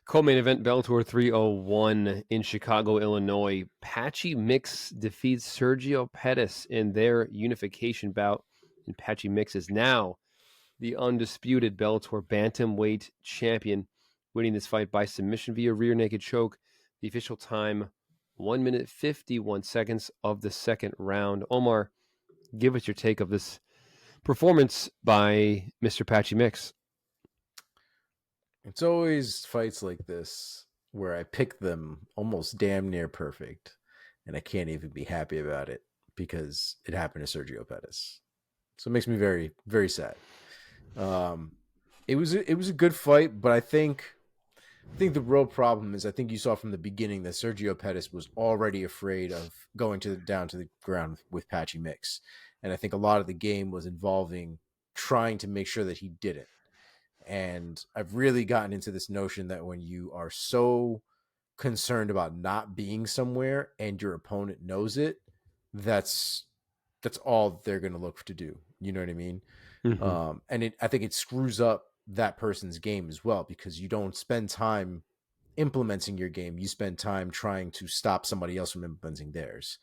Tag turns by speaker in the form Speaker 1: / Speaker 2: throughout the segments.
Speaker 1: Co-main event Bellator 301 in Chicago, Illinois. Patchy Mix defeats Sergio Pettis in their unification bout. And Patchy Mix is now the undisputed Bellator bantamweight champion, winning this fight by submission via rear naked choke. The official time, 1 minute 51 seconds of the second round. Omar, give us your take of this performance by Mr. Patchy Mix.
Speaker 2: It's always fights like this where I pick them almost damn near perfect, and I can't even be happy about it because it happened to Sergio Pettis. So it makes me very, very sad. It was a good fight, but I think the real problem is I think you saw from the beginning that Sergio Pettis was already afraid of going down to the ground with Patchy Mix, and I think a lot of the game was involving trying to make sure that he didn't. And I've really gotten into this notion that when you are so concerned about not being somewhere and your opponent knows it, that's all they're going to look to do. You know what I mean?
Speaker 1: Mm-hmm.
Speaker 2: And I think it screws up that person's game as well, because you don't spend time implementing your game. You spend time trying to stop somebody else from implementing theirs.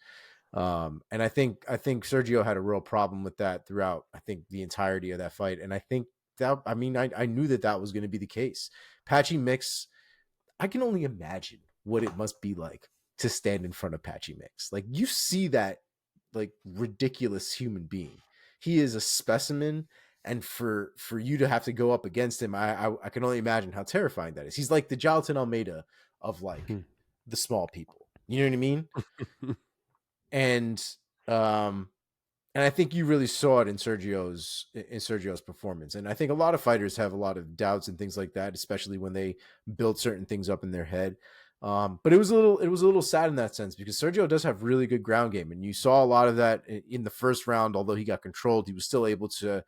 Speaker 2: And I think Sergio had a real problem with that throughout, I think, the entirety of that fight. And I think that, I knew that was going to be the case. Patchy Mix, I can only imagine what it must be like to stand in front of Patchy Mix. Like, you see that, like, ridiculous human being. He is a specimen, and for you to have to go up against him, I can only imagine how terrifying that is. He's like the Jonathan Almeida of, like, the small people. You know what I mean? And I think you really saw it in Sergio's performance. And I think a lot of fighters have a lot of doubts and things like that, especially when they build certain things up in their head. But it was a little sad in that sense, because Sergio does have really good ground game, and you saw a lot of that in the first round. Although he got controlled, he was still able to,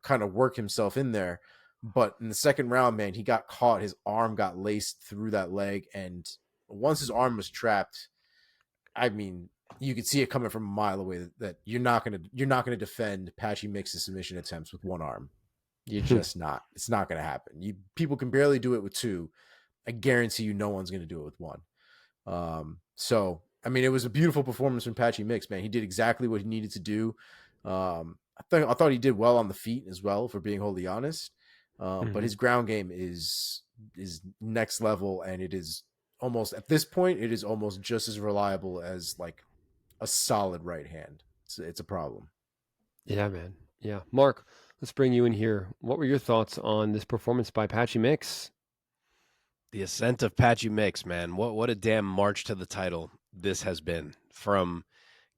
Speaker 2: kind of work himself in there. But in the second round, man, he got caught. His arm got laced through that leg, and once his arm was trapped, I mean, you could see it coming from a mile away that you're not gonna defend Patchy Mix's submission attempts with one arm. You're just not. It's not gonna happen. People can barely do it with two. I guarantee you, no one's gonna do it with one. So I mean, it was a beautiful performance from Patchy Mix, man. He did exactly what he needed to do. I thought he did well on the feet as well, for being wholly honest. But his ground game is next level, and it is almost, at this point, it is almost just as reliable as, like, a solid right hand. It's a problem.
Speaker 1: Yeah, man. Yeah. Mark, let's bring you in here. What were your thoughts on this performance by Patchy Mix?
Speaker 3: The ascent of Patchy Mix, man. What a damn march to the title this has been. From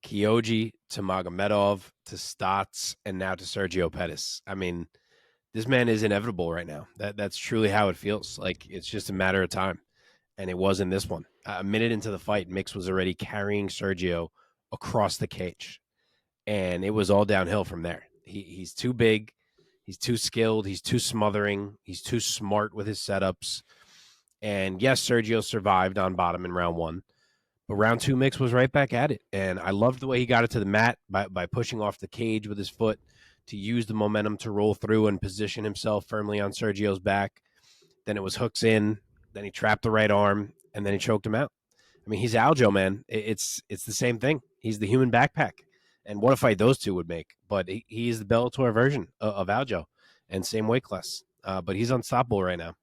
Speaker 3: Kyoji to Magomedov to Stotts and now to Sergio Pettis. I mean, this man is inevitable right now. That's truly how it feels. Like, it's just a matter of time. And it was in this one. A minute into the fight, Mix was already carrying Sergio across the cage. And it was all downhill from there. He's too big. He's too skilled. He's too smothering. He's too smart with his setups. And yes, Sergio survived on bottom in round one. But round two, Mix was right back at it. And I loved the way he got it to the mat by pushing off the cage with his foot to use the momentum to roll through and position himself firmly on Sergio's back. Then it was hooks in. Then he trapped the right arm, and then he choked him out. I mean, he's Aljo, man. It's the same thing. He's the human backpack. And what a fight those two would make. But he is the Bellator version of Aljo, and same weight class. But he's unstoppable right now.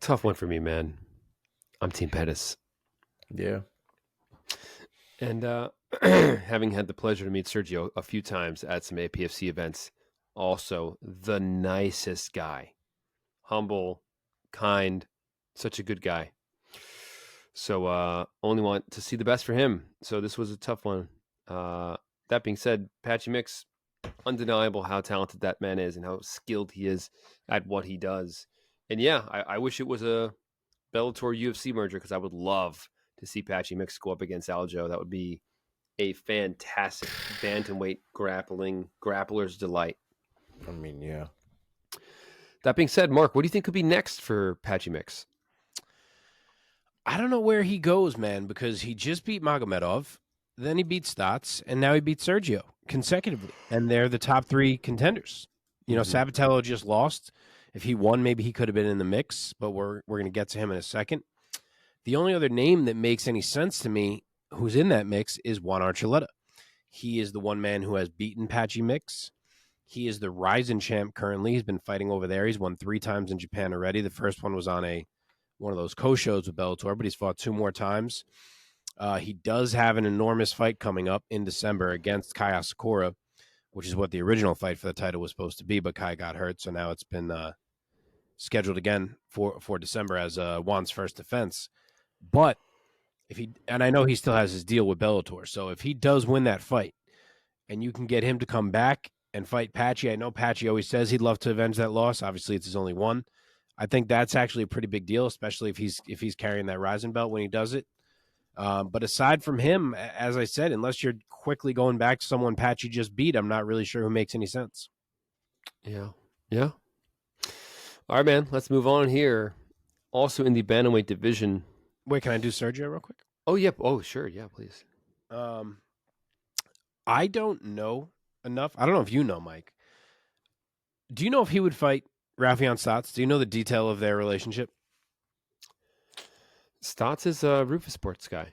Speaker 1: Tough one for me, man. I'm Team Pettis.
Speaker 2: Yeah.
Speaker 1: And having had the pleasure to meet Sergio a few times at some APFC events, also the nicest guy. Humble, kind, such a good guy. So only want to see the best for him. So this was a tough one. That being said, Patchy Mix, undeniable how talented that man is and how skilled he is at what he does. And yeah, I wish it was a Bellator UFC merger, because I would love to see Patchy Mix go up against Aljo. That would be a fantastic bantamweight grappler's delight.
Speaker 2: I mean, yeah.
Speaker 1: That being said, Mark, what do you think could be next for Patchy Mix?
Speaker 3: I don't know where he goes, man, because he just beat Magomedov, then he beat Stotts, and now he beat Sergio consecutively. And they're the top three contenders. You know, Sabatello just lost If he won, maybe he could have been in the mix, but we're going to get to him in a second. The only other name that makes any sense to me who's in that mix is Juan Archuleta. He is the one man who has beaten Patchy Mix. He is the Ryzen champ currently. He's been fighting over there. He's won 3 times in Japan already. The first one was on one of those co-shows with Bellator, but he's fought 2 more times. He does have an enormous fight coming up in December against Kai Asakura, which is what the original fight for the title was supposed to be, but Kai got hurt, so now it's been scheduled again for December as Juan's first defense. But and I know he still has his deal with Bellator, so if he does win that fight and you can get him to come back and fight Patchy, I know Patchy always says he'd love to avenge that loss. Obviously, it's his only one. I think that's actually a pretty big deal, especially if he's carrying that Ryzen belt when he does it. But aside from him, as I said, unless you're quickly going back to someone Patchy just beat, I'm not really sure who makes any sense.
Speaker 1: Yeah. All right, man. Let's move on here. Also in the bantamweight division.
Speaker 3: Wait, can I do Sergio real quick?
Speaker 1: Oh, yep. Yeah. Oh, sure. Yeah, please.
Speaker 3: I don't know enough. I don't know if you know, Mike. Do you know if he would fight Rafion Stotts? Do you know the detail of their relationship?
Speaker 1: Stotts is a Rufus Sports guy.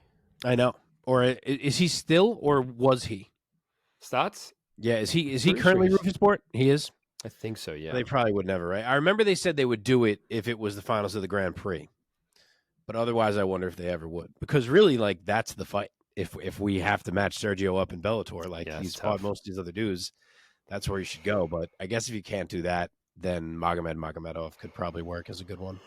Speaker 3: I know. Or is he still, or was he?
Speaker 1: Stotts?
Speaker 3: Yeah, is he currently sure Rufus Sport? He is?
Speaker 1: I think so, yeah.
Speaker 3: They probably would never, right? I remember they said they would do it if it was the finals of the Grand Prix. But otherwise, I wonder if they ever would. Because really, like, that's the fight. If we have to match Sergio up in Bellator, like he's fought most of these other dudes, that's where you should go. But I guess if you can't do that, then Magomedov could probably work as a good one.